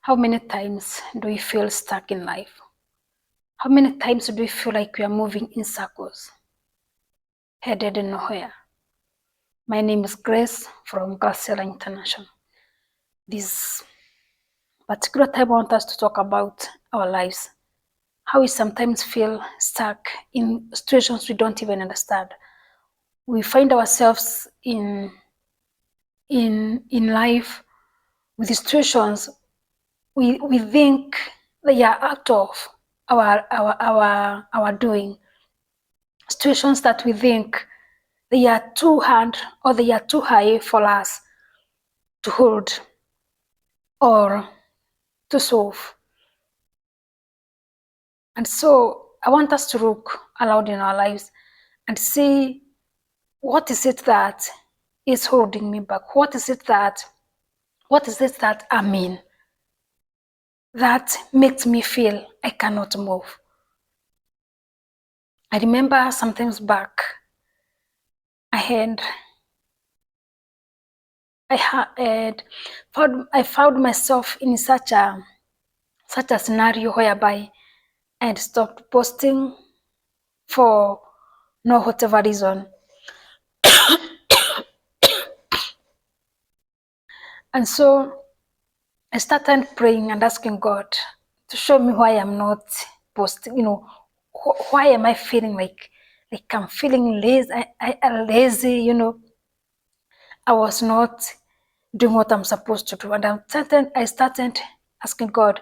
How many times do we feel stuck in life? How many times do we feel like we are moving in circles, headed nowhere? My name is Grace from Graciela International. This particular time I want us to talk about our lives, how we sometimes feel stuck in situations we don't even understand. We find ourselves in life with situations we think they are out of our doing, situations that we think they are too hard or they are too high for us to hold or to solve. And so I want us to look aloud in our lives and see, what is it that is holding me back? What is it that I'm in that makes me feel I cannot move? I remember sometimes back, I found myself in such a scenario whereby I had stopped posting for no whatever reason. And so I started praying and asking God to show me why I'm not posting, why am I feeling like I'm feeling lazy, lazy, I was not doing what I'm supposed to do. And I started asking God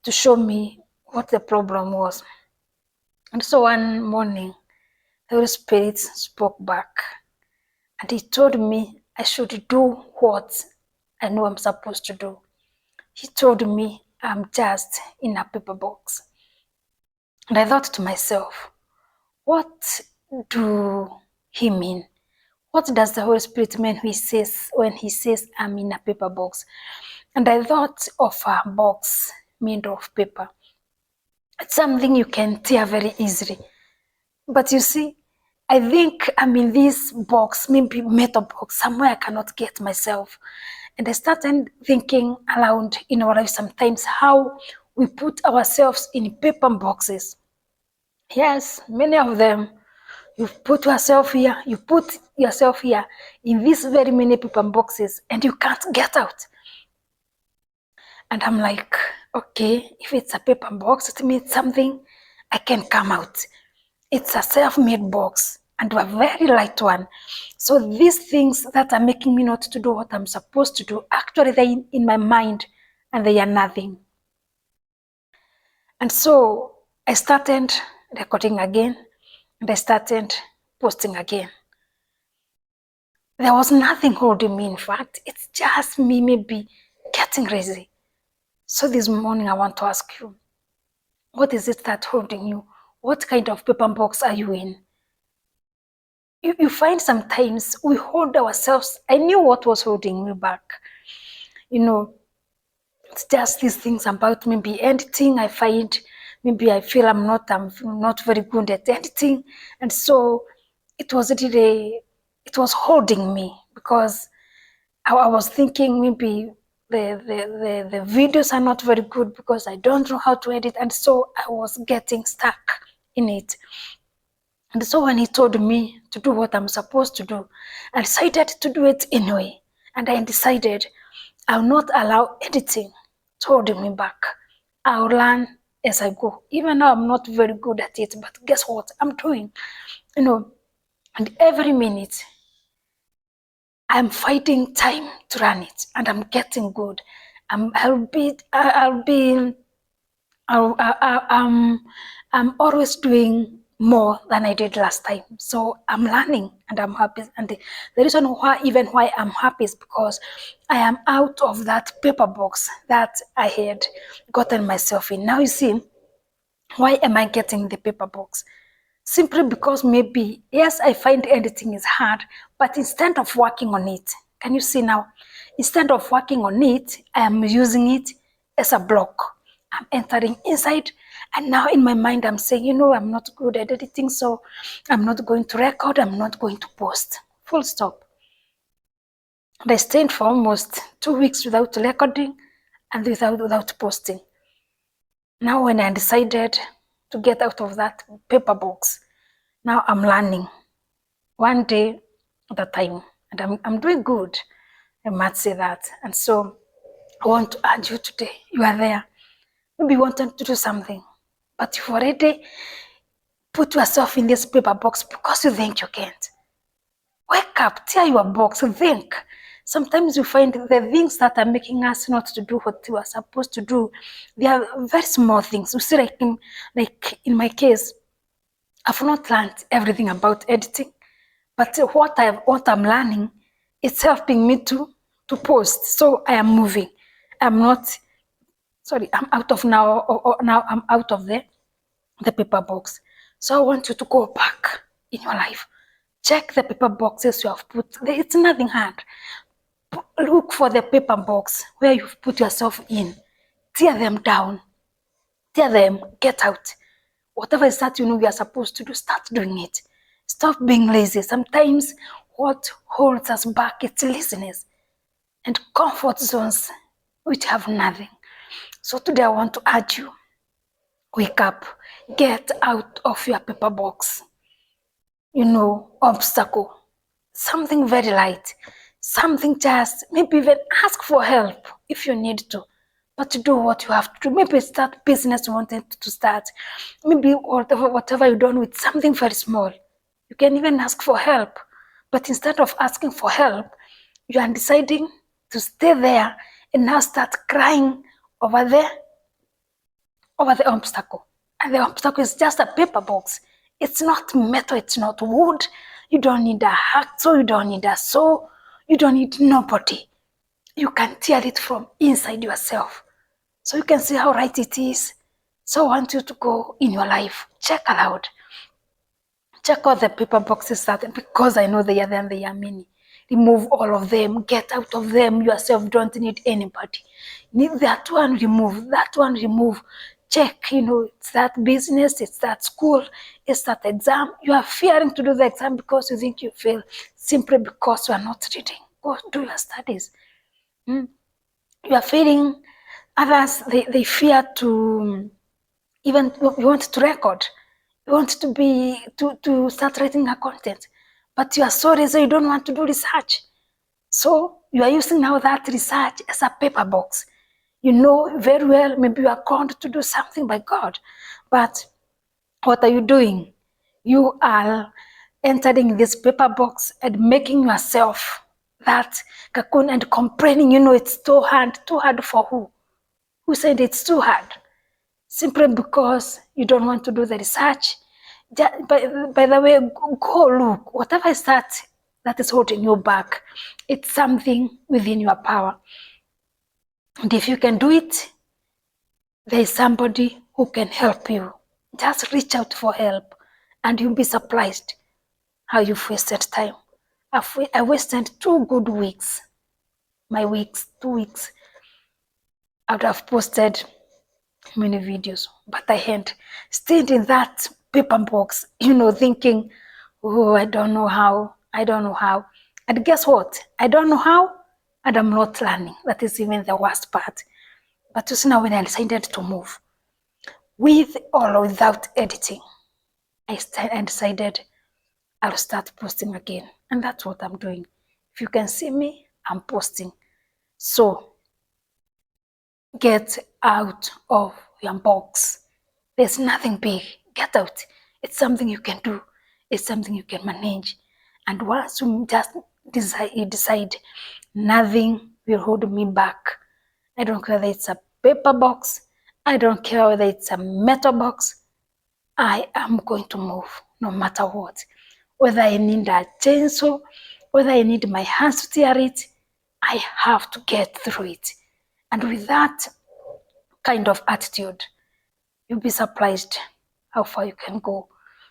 to show me what the problem was. And so one morning, the Holy Spirit spoke back and he told me I should do what I know I'm supposed to do. He told me I'm just in a paper box. And I thought to myself, what do he mean? What does the Holy Spirit mean when he says I'm in a paper box? And I thought of a box made of paper. It's something you can tear very easily. But you see, I think I'm in this box, maybe metal box, somewhere I cannot get myself. And I started thinking aloud in our life sometimes how we put ourselves in paper boxes. Yes, many of them. You put yourself here in these very many paper boxes and you can't get out. And I'm like, okay, if it's a paper box, it means something I can come out. It's a self-made box and a very light one. So these things that are making me not to do what I'm supposed to do, actually they're in my mind and they are nothing. And so I started recording again and I started posting again. There was nothing holding me, in fact. It's just me maybe getting lazy. So this morning I want to ask you, what is it that's holding you? What kind of paper box are you in? You find sometimes we hold ourselves. I knew what was holding me back. It's just these things about maybe editing. I find maybe I feel I'm not very good at editing. And so it was holding me because I was thinking maybe the videos are not very good because I don't know how to edit, and so I was getting stuck in it. And so when he told me to do what I'm supposed to do, I decided to do it anyway. And I decided I'll not allow editing to hold me back. I'll learn as I go. Even though I'm not very good at it, but guess what? I'm doing, and every minute I'm fighting time to run it, and I'm getting good. I'm always doing more than I did last time. So I'm learning and I'm happy. And the reason why I'm happy is because I am out of that paper box that I had gotten myself in. Now you see, why am I getting the paper box? Simply because maybe, yes, I find editing is hard, but instead of working on it, can you see now? Instead of working on it, I am using it as a block. I'm entering inside, and now in my mind, I'm saying, I'm not good at editing, so I'm not going to record, I'm not going to post. Full stop. And I stayed for almost 2 weeks without recording, and without posting. Now when I decided to get out of that paper box, now I'm learning one day at a time, and I'm doing good. I must say that. And so I want to urge you today. You are there. Maybe you wanted to do something, but you've already put yourself in this paper box because you think you can't. Wake up, tear your box, think. Sometimes you find the things that are making us not to do what we are supposed to do, they are very small things. You see, like in my case, I've not learned everything about editing, but what I'm learning, it's helping me to post. So I am moving. I'm out of now, or now I'm out of the paper box. So I want you to go back in your life. Check the paper boxes you have put. It's nothing hard. Look for the paper box where you've put yourself in. Tear them down. Tear them. Get out. Whatever is that you are supposed to do, start doing it. Stop being lazy. Sometimes what holds us back is laziness and comfort zones which have nothing. So today I want to urge you, wake up, get out of your paper box. Obstacle, something very light, something just, maybe even ask for help if you need to, but do what you have to do. Maybe start business you wanted to start, maybe whatever you're doing with something very small. You can even ask for help, but instead of asking for help, you are deciding to stay there and now start crying over the obstacle. And the obstacle is just a paper box. It's not metal, it's not wood. You don't need a hacksaw, you don't need a saw, you don't need nobody. You can tear it from inside yourself. So you can see how right it is. So I want you to go in your life, check aloud. Check out the paper boxes because I know they are there and they are many. Remove all of them, get out of them yourself, don't need anybody. Need that one, remove. Check, it's that business, it's that school, it's that exam. You are fearing to do the exam because you think you fail, simply because you are not reading. Go do your studies. You are failing. Others, they fear to, even you want to record. You want to start writing a content, but you are so lazy, you don't want to do research. So you are using now that research as a paper box. You know very well, maybe you are called to do something by God, but what are you doing? You are entering this paper box and making yourself that cocoon and complaining, it's too hard. Too hard for who? Who said it's too hard? Simply because you don't want to do the research. By the way, go look. Whatever is that is holding you back, it's something within your power. And if you can do it, there is somebody who can help you. Just reach out for help and you'll be surprised how you've wasted time. I wasted 2 good weeks. 2 weeks. I would have posted many videos, but I had stayed in that paper box, thinking, oh, I don't know how. And guess what? I don't know how, and I'm not learning. That is even the worst part. But you see, now when I decided to move, with or without editing, I decided I'll start posting again. And that's what I'm doing. If you can see me, I'm posting. So get out of your box. There's nothing big. Get out. It's something you can do. It's something you can manage. And once you just decide nothing will hold me back. I don't care whether it's a paper box. I don't care whether it's a metal box. I am going to move no matter what. Whether I need a chainsaw, whether I need my hands to tear it, I have to get through it. And with that kind of attitude, you'll be surprised how far you can go.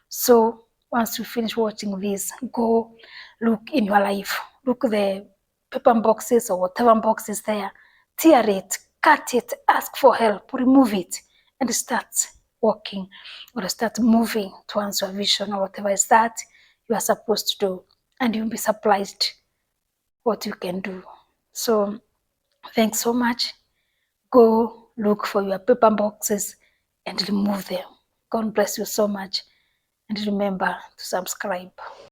So once you finish watching this, go look in your life. Look the paper boxes or whatever box is there. Tear it, cut it, ask for help, remove it, and start walking or start moving towards your vision or whatever is that you are supposed to do. And you'll be surprised what you can do. So thanks so much. go look for your paper boxes and remove them. God bless you so much, and remember to subscribe.